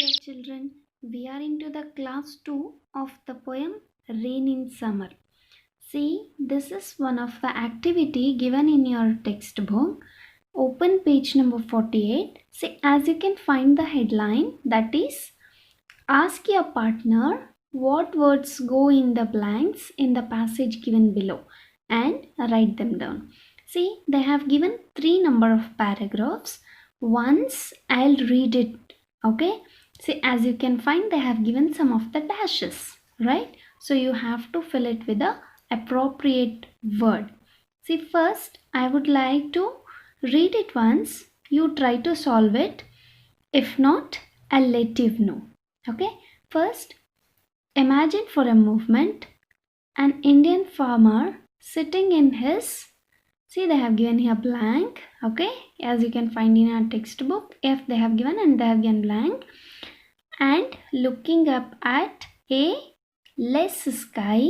dear children, we are into the class 2 of the poem Rain in Summer. See, this is one of the activity given in your textbook. Open page number 48. See, as you can find the headline, that is, ask your partner what words go in the blanks in the passage given below and write them down. See, they have given 3 number of paragraphs. Once I'll read it, okay? See, as you can find, they have given some of the dashes, right? So you have to fill it with the appropriate word. See, first I would like to read it once. You try to solve it. If not, I'll let you know. Okay, first imagine for a moment an Indian farmer sitting in his, see, they have given here blank, okay, as you can find in our textbook. If they have given and they have given blank, and looking up at a less sky,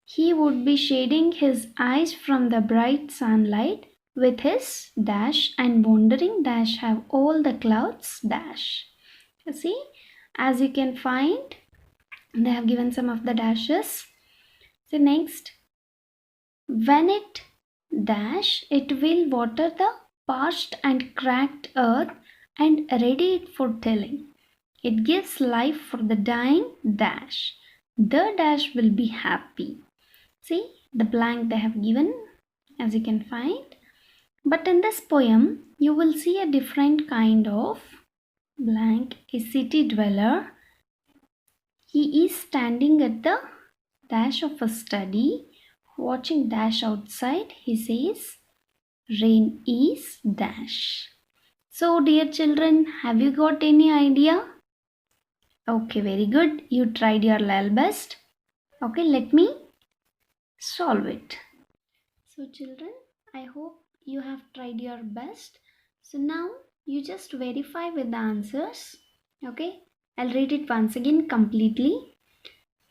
he would be shading his eyes from the bright sunlight with his dash and wondering dash have all the clouds dash. You see, as you can find, they have given some of the dashes. So next, when it dash, it will water the parched and cracked earth and ready it for tilling. It gives life for the dying dash. The dash will be happy. See the blank they have given, as you can find. But in this poem, you will see a different kind of blank, a city dweller. He is standing at the dash of a study, watching dash outside. He says, rain is dash. So, dear children, have you got any idea? Okay, very good. You tried your level best. Okay, let me solve it. So, children, I hope you have tried your best. So, now you just verify with the answers. Okay, I'll read it once again completely.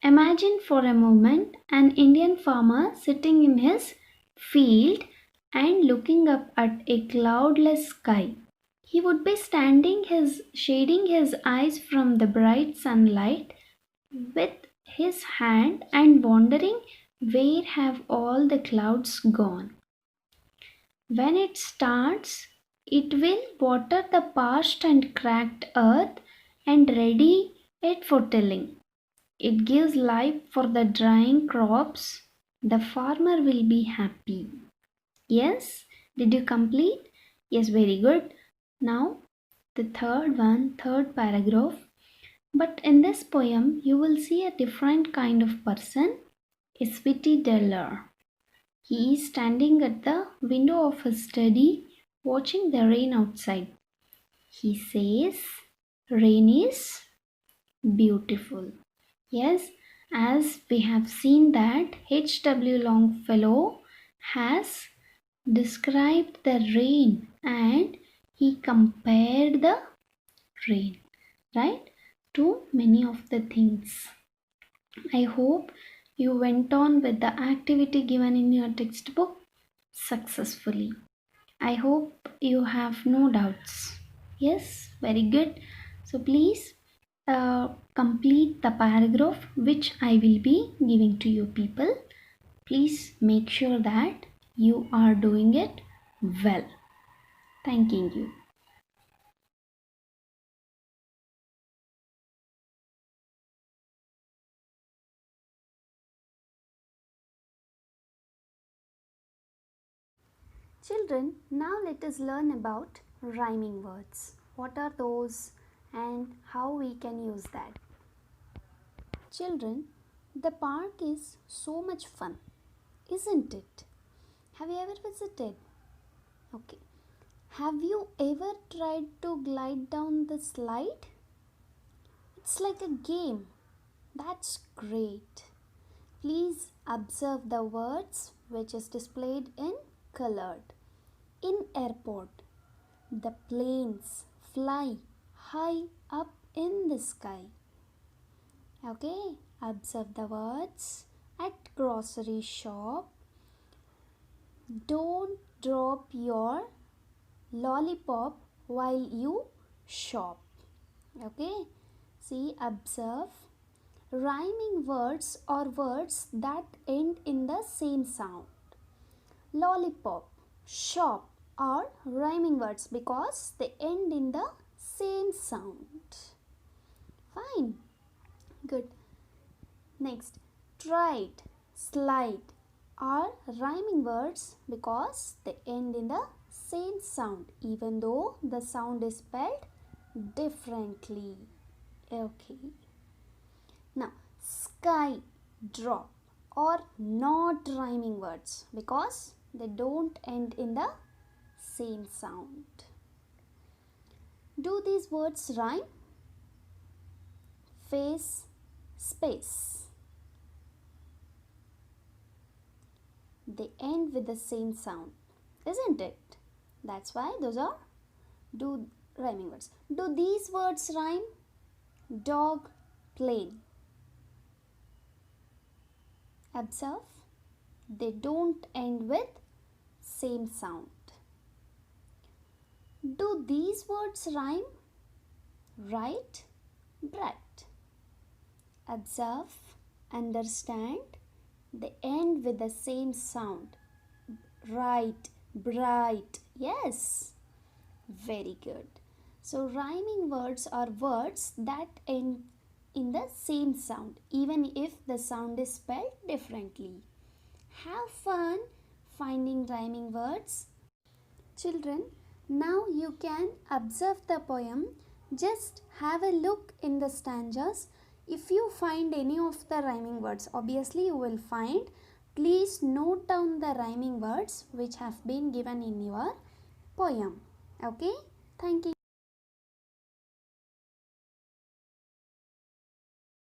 Imagine for a moment an Indian farmer sitting in his field and looking up at a cloudless sky. He would be shading his eyes from the bright sunlight with his hand and wondering where have all the clouds gone. When it starts, it will water the parched and cracked earth and ready it for tilling. It gives life for the drying crops. The farmer will be happy. Yes, did you complete? Yes, very good. Now, the third paragraph. But in this poem, you will see a different kind of person, a city dweller. He is standing at the window of his study, watching the rain outside. He says, rain is beautiful. Yes, as we have seen that H.W. Longfellow has described the rain and he compared the rain, right, to many of the things. I hope you went on with the activity given in your textbook successfully. I hope you have no doubts. Yes, very good. So please complete the paragraph which I will be giving to you people. Please make sure that you are doing it well. Thanking you. Children, now let us learn about rhyming words. What are those and how we can use that? Children, the park is so much fun, isn't it? Have you ever visited? Okay. Have you ever tried to glide down the slide? It's like a game. That's great. Please observe the words which is displayed in colored. In airport, the planes fly high up in the sky. Okay, observe the words. At grocery shop, don't drop your lollipop while you shop. Okay, see, observe. Rhyming words are words that end in the same sound. Lollipop, shop are rhyming words because they end in the same sound. Fine, good. Next, tried, slide are rhyming words because they end in the same sound even though the sound is spelled differently. Okay. Now, sky, drop are not rhyming words because they don't end in the same sound. Do these words rhyme? Face, space. They end with the same sound, isn't it? That's why those are do rhyming words. Do these words rhyme? Dog, plane. Observe, they don't end with same sound. Do these words rhyme? Right, bright. Observe, understand, they end with the same sound. Right, bright. Yes, very good. So, rhyming words are words that end in the same sound, even if the sound is spelled differently. Have fun finding rhyming words. Children, now you can observe the poem. Just have a look in the stanzas. If you find any of the rhyming words, obviously you will find. Please note down the rhyming words which have been given in your poem. Okay? Thank you.